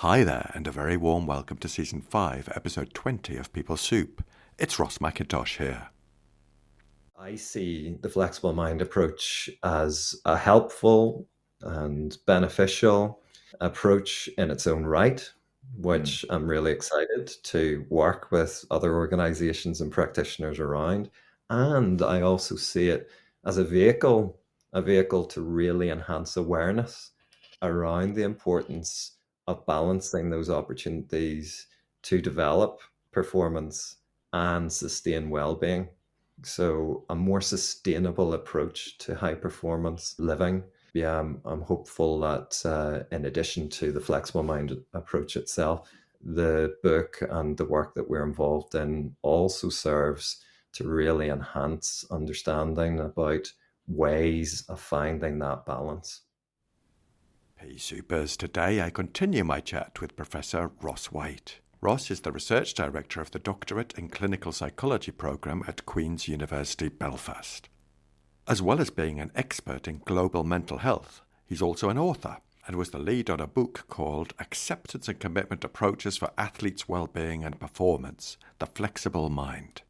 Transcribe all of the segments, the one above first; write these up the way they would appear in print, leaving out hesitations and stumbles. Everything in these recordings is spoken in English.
Hi there, and a very warm welcome to Season 5, Episode 20 of People Soup. It's Ross McIntosh here. I see the flexible mind approach as a helpful and beneficial approach in its own right, which I'm really excited to work with other organizations and practitioners around. And I also see it as a vehicle to really enhance awareness around the importance of balancing those opportunities to develop performance and sustain well-being. So a more sustainable approach to high performance living. Yeah, I'm hopeful that in addition to the flexible mind approach itself, the book and the work that we're involved in also serves to really enhance understanding about ways of finding that balance. Hey Supers, today I continue my chat with Professor Ross White. Ross is the Research Director of the Doctorate in Clinical Psychology programme at Queen's University, Belfast. As well as being an expert in global mental health, he's also an author and was the lead on a book called Acceptance and Commitment Approaches for Athletes Wellbeing and Performance, The Flexible Mind.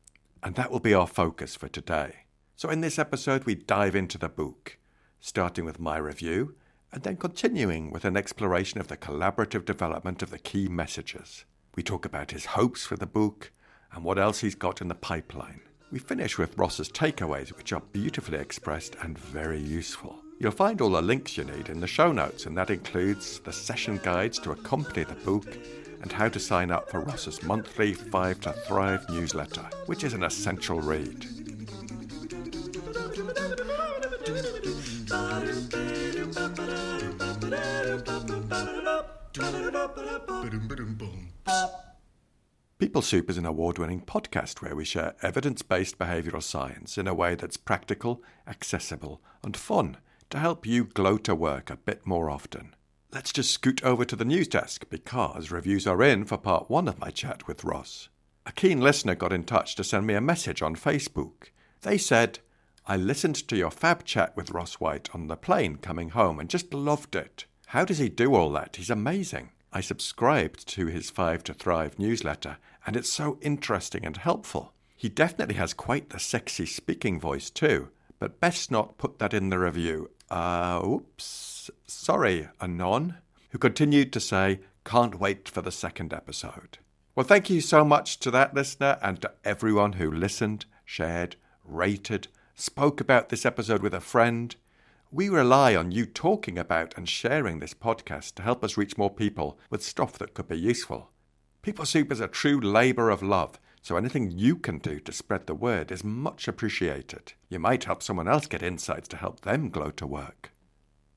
And that will be our focus for today. So in this episode we dive into the book, starting with my review and then continuing with an exploration of the collaborative development of the key messages. We talk about his hopes for the book and what else he's got in the pipeline. We finish with Ross's takeaways, which are beautifully expressed and very useful. You'll find all the links you need in the show notes, and that includes the session guides to accompany the book and how to sign up for Ross's monthly 5 to Thrive newsletter, which is an essential read. People Soup is an award-winning podcast where we share evidence-based behavioural science in a way that's practical, accessible and fun to help you glow to work a bit more often. Let's just scoot over to the news desk because reviews are in for part 1 of my chat with Ross. A keen listener got in touch to send me a message on Facebook. They said, "I listened to your fab chat with Ross White on the plane coming home and just loved it. How does he do all that? He's amazing. I subscribed to his 5 to Thrive newsletter and it's so interesting and helpful. He definitely has quite the sexy speaking voice too, but best not put that in the review." Oops. Sorry, Anon, who continued to say, "Can't wait for the second episode." Well, thank you so much to that listener and to everyone who listened, shared, rated, spoke about this episode with a friend. We rely on you talking about and sharing this podcast to help us reach more people with stuff that could be useful. People Soup is a true labour of love, so anything you can do to spread the word is much appreciated. You might help someone else get insights to help them glow to work.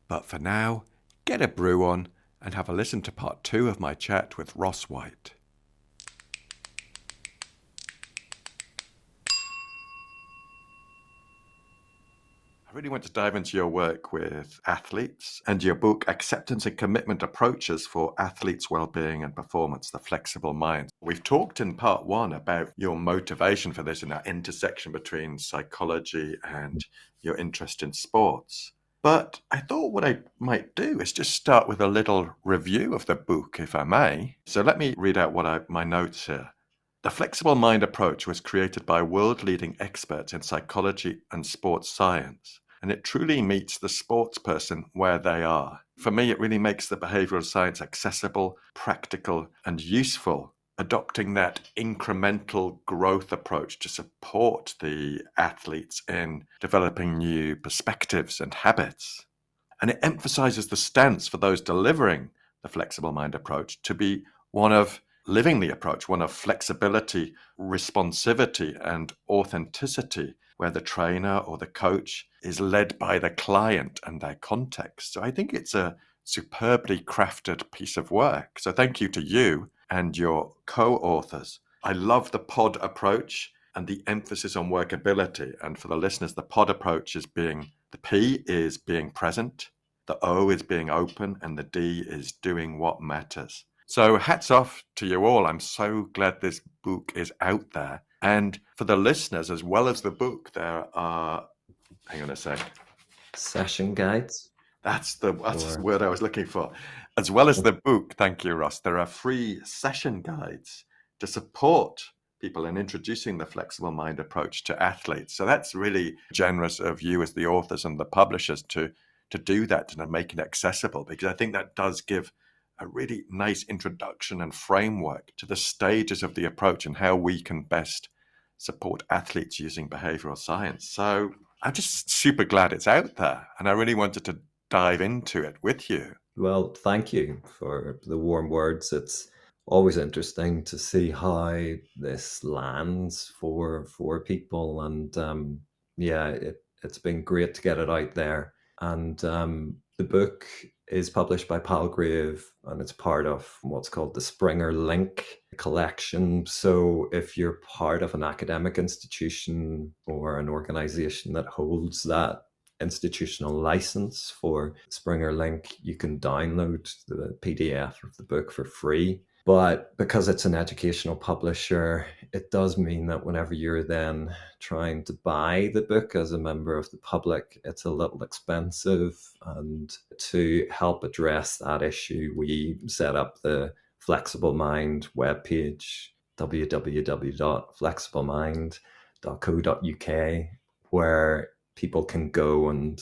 But for now, get a brew on and have a listen to part 2 of my chat with Ross White. I really want to dive into your work with athletes and your book, Acceptance and Commitment Approaches for Athletes Wellbeing and Performance, The Flexible Mind. We've talked in part 1 about your motivation for this and that intersection between psychology and your interest in sports. But I thought what I might do is just start with a little review of the book, if I may. So let me read out my notes here. The Flexible Mind approach was created by world-leading experts in psychology and sports science, and it truly meets the sports person where they are. For me, it really makes the behavioural science accessible, practical, and useful, adopting that incremental growth approach to support the athletes in developing new perspectives and habits. And it emphasises the stance for those delivering the Flexible Mind approach to be one of living the approach, one of flexibility, responsivity, and authenticity, where the trainer or the coach is led by the client and their context. So I think it's a superbly crafted piece of work. So thank you to you and your co-authors. I love the pod approach and the emphasis on workability. And for the listeners, the pod approach is the P is being present, the O is being open, and the D is doing what matters. So hats off to you all. I'm so glad this book is out there. And for the listeners, as well as the book, there are, hang on a sec. Session guides. That's the word I was looking for. As well as the book, thank you, Ross, there are free session guides to support people in introducing the flexible mind approach to athletes. So that's really generous of you as the authors and the publishers to do that and to make it accessible, because I think that does give a really nice introduction and framework to the stages of the approach and how we can best support athletes using behavioral science. So I'm just super glad it's out there, and I really wanted to dive into it with you. Well, thank you for the warm words. It's always interesting to see how this lands for people, and yeah, it's been great to get it out there. And the book is published by Palgrave, and it's part of what's called the Springer Link collection. So if you're part of an academic institution or an organization that holds that institutional license for Springer Link, you can download the PDF of the book for free. But because it's an educational publisher, it does mean that whenever you're then trying to buy the book as a member of the public, it's a little expensive. And to help address that issue, we set up the Flexible Mind webpage, www.flexiblemind.co.uk, where people can go and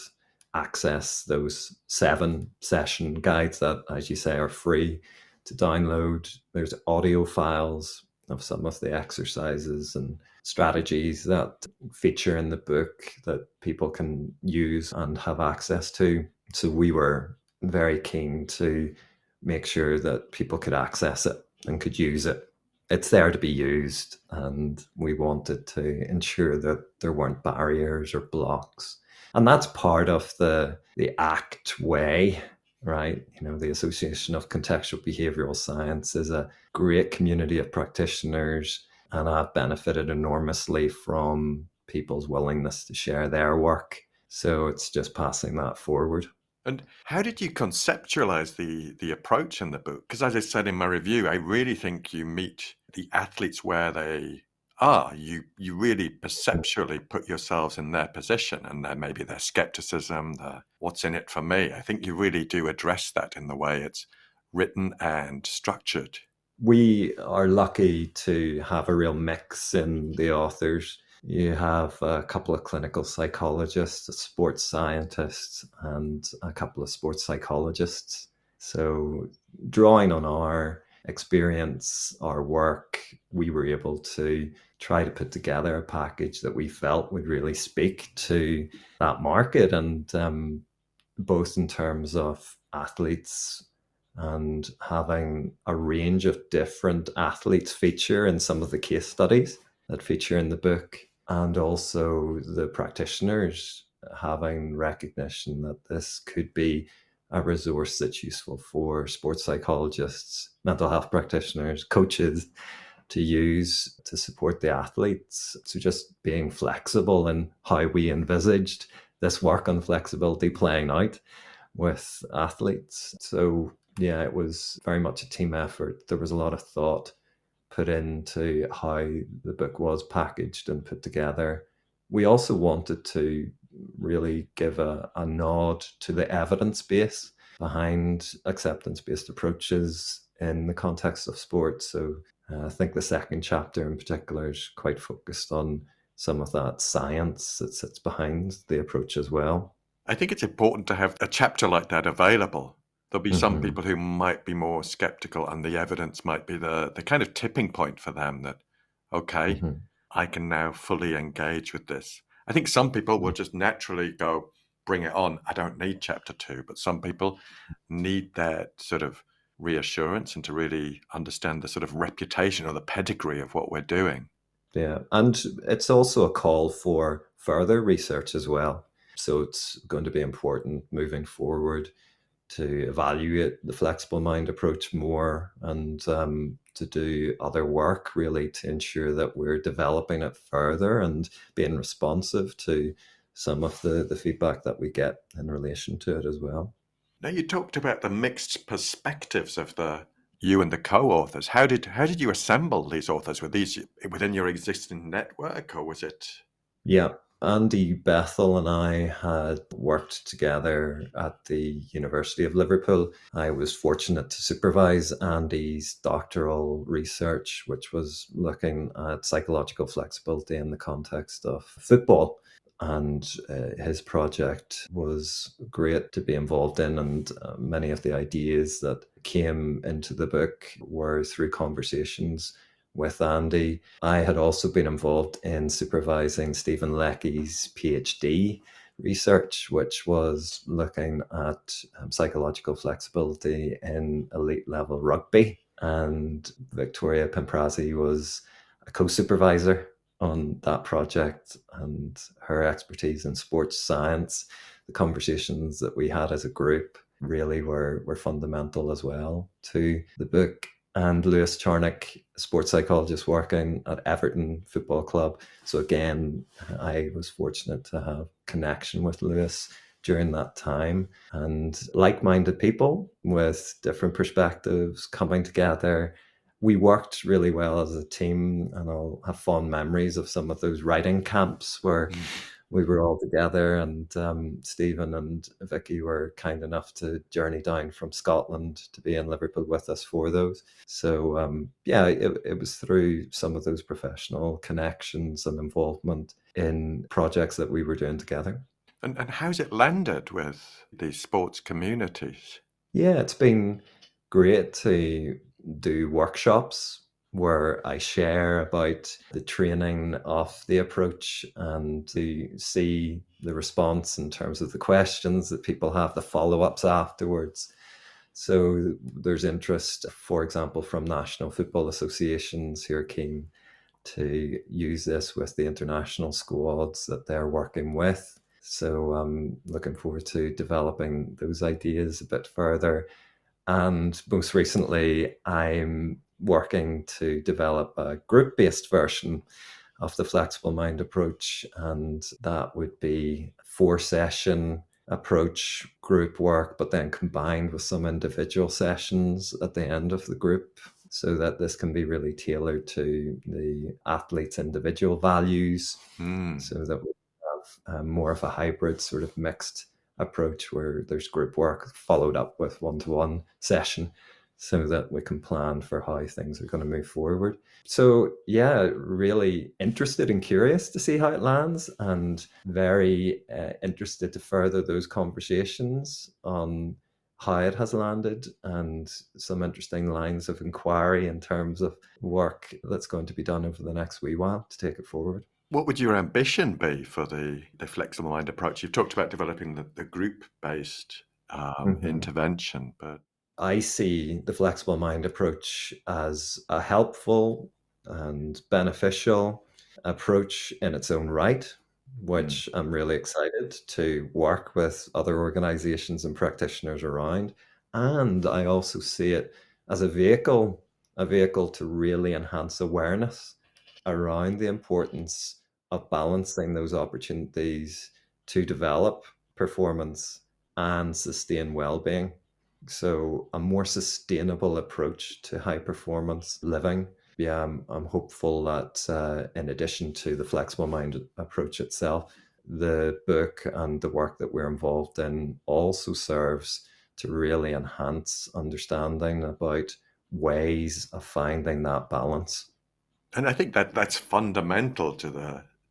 access those 7 session guides that, as you say, are free to download. There's audio files of some of the exercises and strategies that feature in the book that people can use and have access to. So we were very keen to make sure that people could access it and could use it. It's there to be used, and we wanted to ensure that there weren't barriers or blocks. And that's part of the ACT way, right? You know, the Association of Contextual Behavioral Science is a great community of practitioners, and I've benefited enormously from people's willingness to share their work. So it's just passing that forward. And how did you conceptualize the approach in the book? Because as I said in my review, I really think you meet the athletes where they are. You really perceptually put yourselves in their position, and then maybe their skepticism, the what's in it for me. I think you really do address that in the way it's written and structured. We are lucky to have a real mix in the authors. You have a couple of clinical psychologists, a sports scientist, and a couple of sports psychologists. So, drawing on our experience, our work, we were able to try to put together a package that we felt would really speak to that market, and both in terms of athletes and having a range of different athletes feature in some of the case studies that feature in the book, and also the practitioners having recognition that this could be a resource that's useful for sports psychologists, mental health practitioners, coaches to use to support the athletes. So just being flexible in how we envisaged this work on flexibility playing out with athletes. So yeah, it was very much a team effort. There was a lot of thought put into how the book was packaged and put together. We also wanted to really give a nod to the evidence base behind acceptance-based approaches in the context of sport. So I think the second chapter in particular is quite focused on some of that science that sits behind the approach as well. I think it's important to have a chapter like that available. There'll be some Mm-hmm. people who might be more skeptical, and the evidence might be the kind of tipping point for them that, okay, Mm-hmm. I can now fully engage with this. I think some people will just naturally go, bring it on. I don't need chapter 2, but some people need that sort of reassurance and to really understand the sort of reputation or the pedigree of what we're doing. Yeah, and it's also a call for further research as well. So it's going to be important moving forward to evaluate the flexible mind approach more, and to do other work really to ensure that we're developing it further and being responsive to some of the feedback that we get in relation to it as well. Now, you talked about the mixed perspectives of you and the co-authors. How did you assemble these authors? Were these within your existing network, or was it? Yeah. Andy Bethel and I had worked together at the University of Liverpool. I was fortunate to supervise Andy's doctoral research, which was looking at psychological flexibility in the context of football. And his project was great to be involved in, and many of the ideas that came into the book were through conversations with Andy. I had also been involved in supervising Stephen Leckie's PhD research, which was looking at psychological flexibility in elite level rugby. And Victoria Pimprazi was a co-supervisor on that project, and her expertise in sports science, the conversations that we had as a group really were fundamental as well to the book. And Lewis Charnock, sports psychologist working at Everton Football Club. So again, I was fortunate to have connection with Lewis during that time, and like-minded people with different perspectives coming together. We worked really well as a team, and I'll have fond memories of some of those writing camps where we were all together, and Stephen and Vicky were kind enough to journey down from Scotland to be in Liverpool with us for those. So yeah, it was through some of those professional connections and involvement in projects that we were doing together. And how's it landed with these sports communities? Yeah, it's been great to do workshops where I share about the training of the approach and to see the response in terms of the questions that people have, the follow ups afterwards. So there's interest, for example, from national football associations who are keen to use this with the international squads that they're working with. So I'm looking forward to developing those ideas a bit further. And most recently, I'm working to develop a group based version of the flexible mind approach. And that would be 4 session approach group work, but then combined with some individual sessions at the end of the group, so that this can be really tailored to the athlete's individual values, so that we have more of a hybrid sort of mixed approach where there's group work followed up with one-to-one session, so that we can plan for how things are going to move forward. So yeah, really interested and curious to see how it lands, and very interested to further those conversations on how it has landed, and some interesting lines of inquiry in terms of work that's going to be done over the next wee while to take it forward. What would your ambition be for the flexible mind approach? You've talked about developing the group-based Mhm. intervention, but I see the flexible mind approach as a helpful and beneficial approach in its own right, mm, which I'm really excited to work with other organizations and practitioners around. And I also see it as a vehicle to really enhance awareness around the importance of balancing those opportunities to develop performance and sustain well-being. So a more sustainable approach to high performance living. Yeah, I'm hopeful that in addition to the flexible mind approach itself, the book and the work that we're involved in also serves to really enhance understanding about ways of finding that balance. and I think that that's fundamental to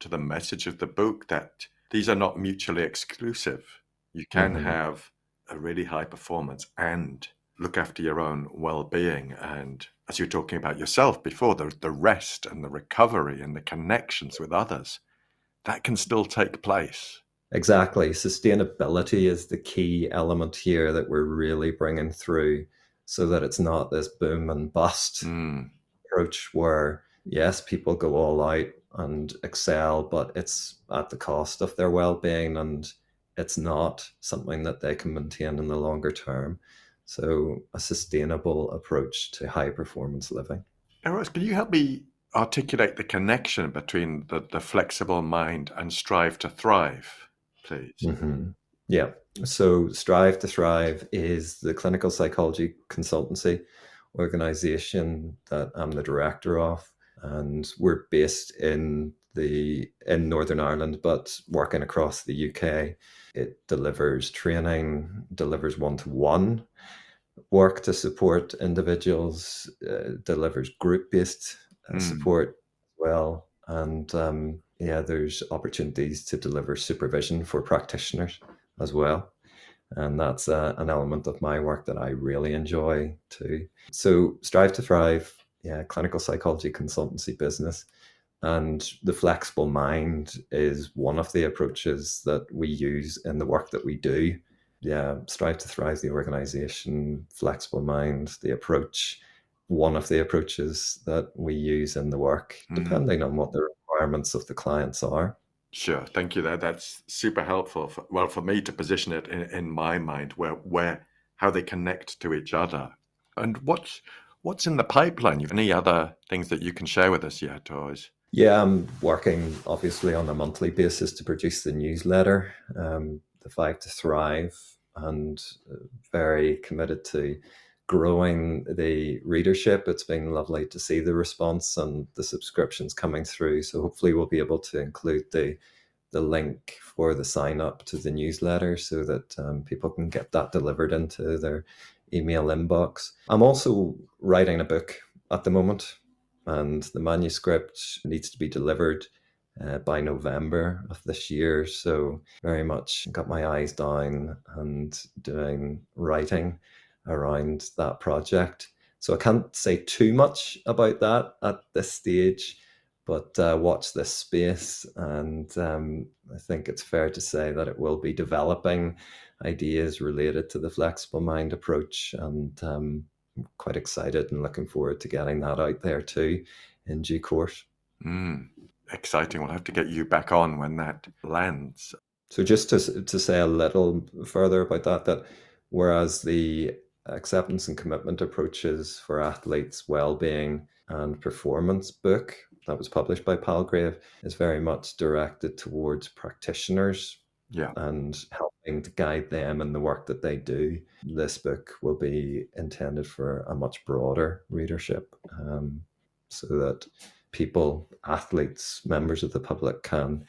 the message of the book, that these are not mutually exclusive. You can Hmm. have a really high performance and look after your own well-being, and as you're talking about yourself before, the rest and the recovery and the connections with others, that can still take place. Exactly. Sustainability is the key element here that we're really bringing through, so that it's not this boom and bust Mm. approach where, yes, people go all out and excel, but it's at the cost of their well-being, and it's not something that they can maintain in the longer term. So a sustainable approach to high performance living. Now, Ross, can you help me articulate the connection between the flexible mind and strive to thrive, please? Mm-hmm. Yeah. So Strive to Thrive is the clinical psychology consultancy organization that I'm the director of. And we're based in in Northern Ireland, but working across the UK. It delivers training, delivers one-to-one work to support individuals, delivers group-based Mm. support as well. And yeah, there's opportunities to deliver supervision for practitioners as well. And that's an element of my work that I really enjoy too. So Strive to Thrive, yeah, clinical psychology consultancy business. And the flexible mind is one of the approaches that we use in the work that we do. Yeah, Strive to Thrive, the organization, flexible mind, the approach, one of the approaches that we use in the work, Mm. depending on what the requirements of the clients are. Sure. Thank you. That's super helpful for me to position it in my mind where how they connect to each other. And what's in the pipeline? You have any other things that you can share with us yet, or is Yeah, I'm working obviously on a monthly basis to produce the newsletter, the Five to Thrive, and very committed to growing the readership. It's been lovely to see the response and the subscriptions coming through. So hopefully we'll be able to include the link for the sign up to the newsletter so that people can get that delivered into their email inbox. I'm also writing a book at the moment, and the manuscript needs to be delivered by November of this year. So very much got my eyes down and doing writing around that project. So I can't say too much about that at this stage, but watch this space. And I think it's fair to say that it will be developing ideas related to the flexible mind approach. And quite excited and looking forward to getting that out there too in due course. mm, exciting? We'll have to get you back on when that lands. So just to say a little further about that, that whereas the acceptance and commitment approaches for athletes' well-being and performance book that was published by Palgrave is very much directed towards practitioners Yeah. and helping to guide them in the work that they do. This book will be intended for a much broader readership, so that people, athletes, members of the public can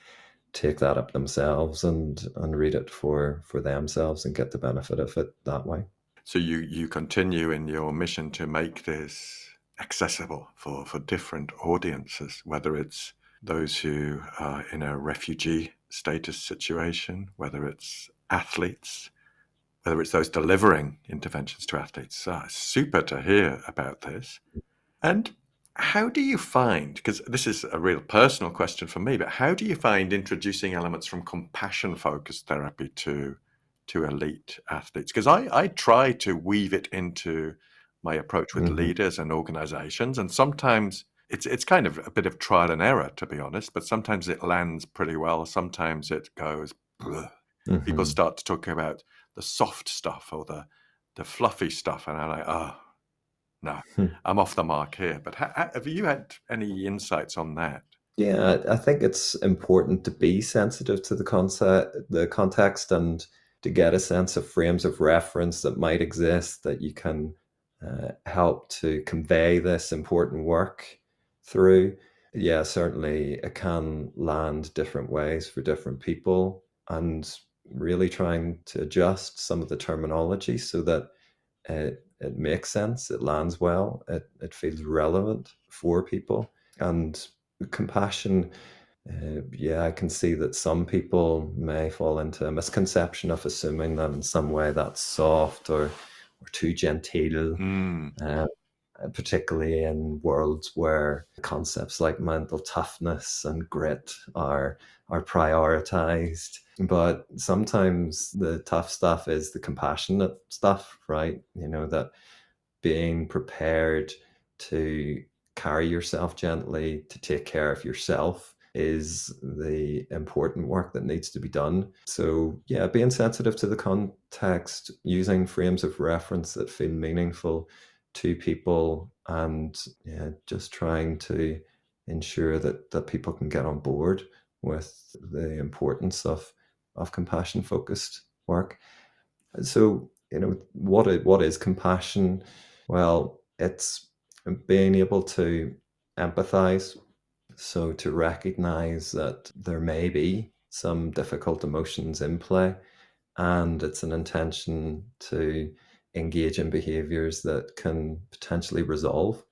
take that up themselves and read it for themselves and get the benefit of it that way. So you continue in your mission to make this accessible for different audiences, whether it's those who are in a refugee status situation, whether it's athletes, whether it's those delivering interventions to athletes. Super to hear about this. And how do you find, because this is a real personal question for me, but how do you find introducing elements from compassion-focused therapy to elite athletes? Because I try to weave it into my approach with Mm-hmm. leaders and organizations, and sometimes it's kind of a bit of trial and error, to be honest, but sometimes it lands pretty well. Sometimes it goes, bleh. People Mm-hmm. start to talk about the soft stuff or the fluffy stuff, and I'm like, oh, no, I'm off the mark here. But have you had any insights on that? Yeah, I think it's important to be sensitive to the context, and to get a sense of frames of reference that might exist that you can help to convey this important work through. Yeah, certainly it can land different ways for different people, and really trying to adjust some of the terminology so that it makes sense, it lands well, it feels relevant for people. And compassion, yeah, I can see that some people may fall into a misconception of assuming that in some way that's soft or too genteel, Mm, uh, particularly in worlds where concepts like mental toughness and grit are prioritized. But sometimes the tough stuff is the compassionate stuff, right? You know, that being prepared to carry yourself gently, to take care of yourself is the important work that needs to be done. So, yeah, being sensitive to the context, using frames of reference that feel meaningful to people, and yeah, just trying to ensure that people can get on board with the importance of compassion focused work. So, you know, what is compassion? Well, it's being able to empathize So to recognize that there may be some difficult emotions in play, and it's an intention to engage in behaviors that can potentially resolve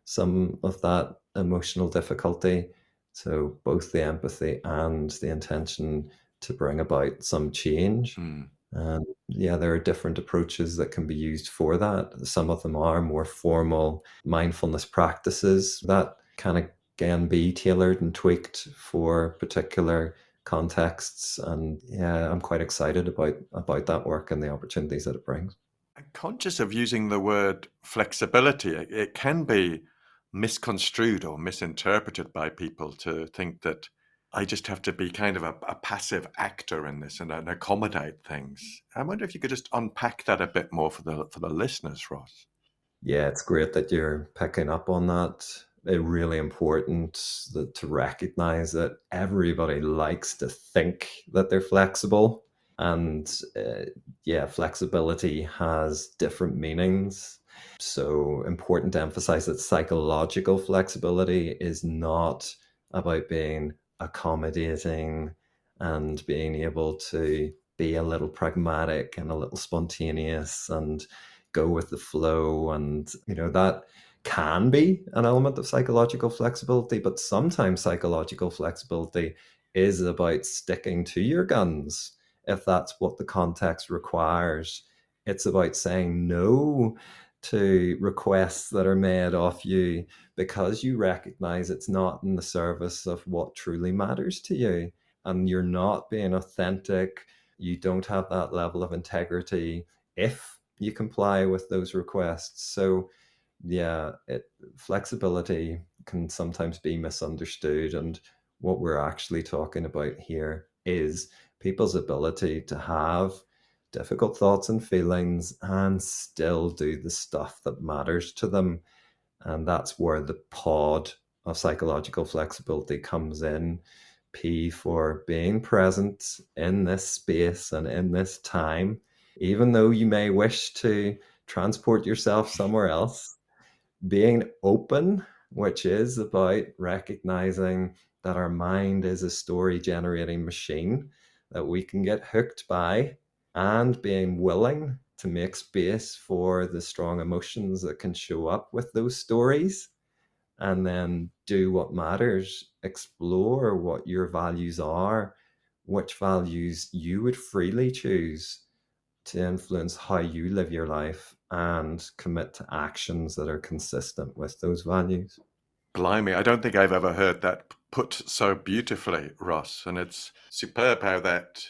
some of that emotional difficulty. So both the empathy and the intention to bring about some change. Mm. And yeah, there are different approaches that can be used for that. Some of them are more formal mindfulness practices that can be tailored and tweaked for particular contexts. And yeah, I'm quite excited about that work and the opportunities that it brings. I'm conscious of using the word flexibility. It can be misconstrued or misinterpreted by people to think that I just have to be kind of a passive actor in this and accommodate things. I wonder if you could just unpack that a bit more for the listeners, Ross. Yeah, it's great that you're picking up on that. It's really important to recognize that everybody likes to think that they're flexible. And yeah, flexibility has different meanings. So important to emphasize that psychological flexibility is not about being accommodating and being able to be a little pragmatic and a little spontaneous and go with the flow. And that can be an element of psychological flexibility, but sometimes psychological flexibility is about sticking to your guns if that's what the context requires. It's about saying no to requests that are made of you because you recognize it's not in the service of what truly matters to you, and you're not being authentic. You don't have that level of integrity if you comply with those requests. So yeah, flexibility can sometimes be misunderstood, and what we're actually talking about here is people's ability to have difficult thoughts and feelings and still do the stuff that matters to them. And that's where the pod of psychological flexibility comes in. P for being present in this space and in this time, even though you may wish to transport yourself somewhere else. Being open, which is about recognizing that our mind is a story generating machine that we can get hooked by, and being willing to make space for the strong emotions that can show up with those stories, and then do what matters, explore what your values are, which values you would freely choose to influence how you live your life, and commit to actions that are consistent with those values. Blimey, I don't think I've ever heard that put so beautifully, Ross. And it's superb how that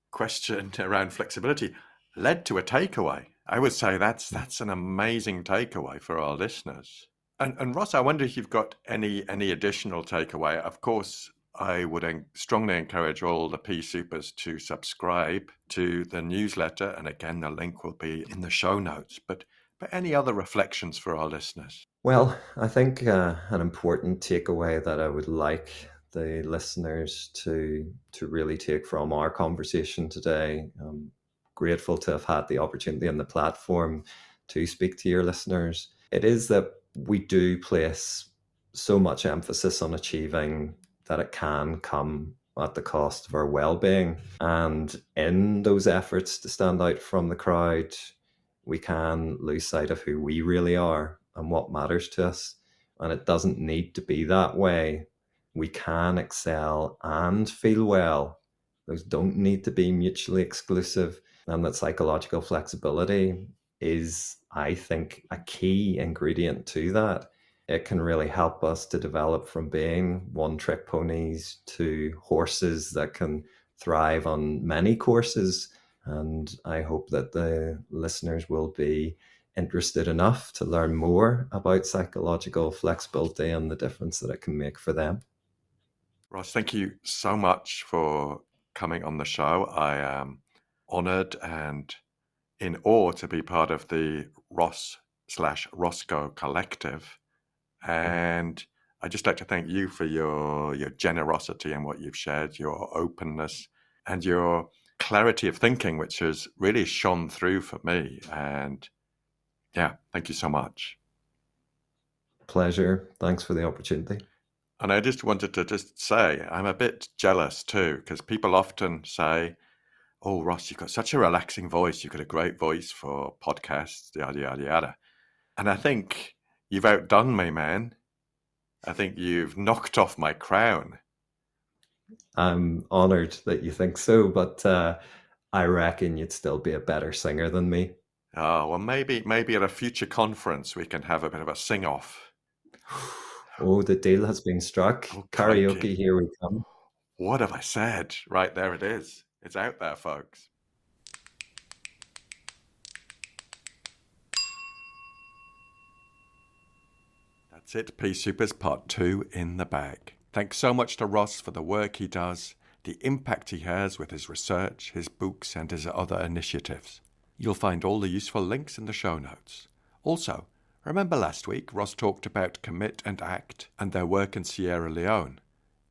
question around flexibility led to a takeaway. I would say that's an amazing takeaway for our listeners. And Ross, I wonder if you've got any additional takeaway. Of course, I would strongly encourage all the P Supers to subscribe to the newsletter, and again, the link will be in the show notes. But any other reflections for our listeners? Well, I think an important takeaway that I would like the listeners to really take from our conversation today. I'm grateful to have had the opportunity and the platform to speak to your listeners. It is that we do place so much emphasis on achieving that it can come at the cost of our well-being. And in those efforts to stand out from the crowd, we can lose sight of who we really are and what matters to us. And it doesn't need to be that way. We can excel and feel well. Those don't need to be mutually exclusive. And that psychological flexibility is, I think, a key ingredient to that. It can really help us to develop from being one trick ponies to horses that can thrive on many courses. And I hope that the listeners will be interested enough to learn more about psychological flexibility and the difference that it can make for them. Ross, thank you so much for coming on the show. I am honored and in awe to be part of the Ross/Roscoe Collective. And I'd just like to thank you for your generosity and what you've shared, your openness and your clarity of thinking, which has really shone through for me. And yeah, thank you so much. Pleasure. Thanks for the opportunity. And I just wanted to just say I'm a bit jealous too, because people often say, "Oh, Ross, you've got such a relaxing voice. You've got a great voice for podcasts, yada yada yada." And I think you've outdone me, man. I think you've knocked off my crown. I'm honored that you think so, but I reckon you'd still be a better singer than me. Oh, well, maybe at a future conference we can have a bit of a sing-off. Oh, the deal has been struck. Oh, crikey. Karaoke, here we come. What have I said? Right, there it is. It's out there, folks. That's it, Pea Supers Part 2 in the bag. Thanks so much to Ross for the work he does, the impact he has with his research, his books, and his other initiatives. You'll find all the useful links in the show notes. Also, remember last week Ross talked about Commit and Act and their work in Sierra Leone.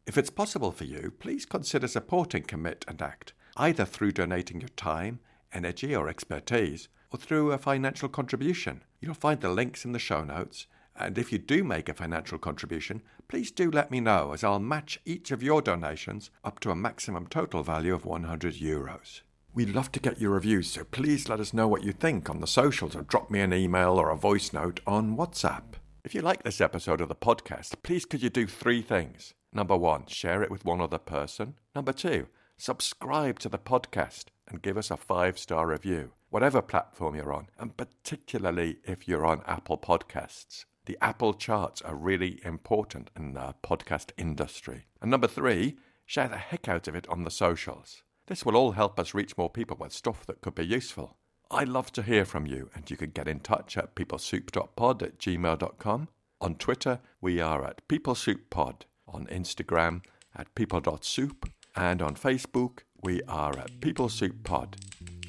If it's possible for you, please consider supporting Commit and Act, either through donating your time, energy, or expertise, or through a financial contribution. You'll find the links in the show notes, and if you do make a financial contribution, please do let me know, as I'll match each of your donations up to a maximum total value of €100. We'd love to get your reviews, so please let us know what you think on the socials, or drop me an email or a voice note on WhatsApp. If you like this episode of the podcast, please could you do 3 things? Number 1, share it with one other person. Number 2, subscribe to the podcast and give us a 5-star review, whatever platform you're on, and particularly if you're on Apple Podcasts. The Apple charts are really important in the podcast industry. And number 3, share the heck out of it on the socials. This will all help us reach more people with stuff that could be useful. I love to hear from you, and you can get in touch at peoplesoup.pod@gmail.com. On Twitter, we are at peoplesouppod. On Instagram, at people.soup. And on Facebook, we are at peoplesouppod.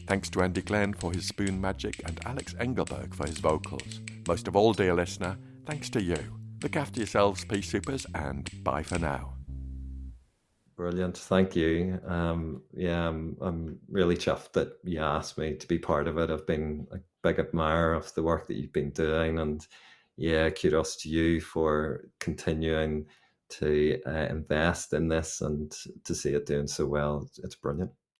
Thanks to Andy Glenn for his spoon magic and Alex Engelberg for his vocals. Most of all, dear listener, thanks to you. Look after yourselves, Pea Supers, and bye for now. Brilliant. Thank you. I'm really chuffed that you asked me to be part of it. I've been a big admirer of the work that you've been doing, and yeah, kudos to you for continuing to invest in this and to see it doing so well. It's brilliant.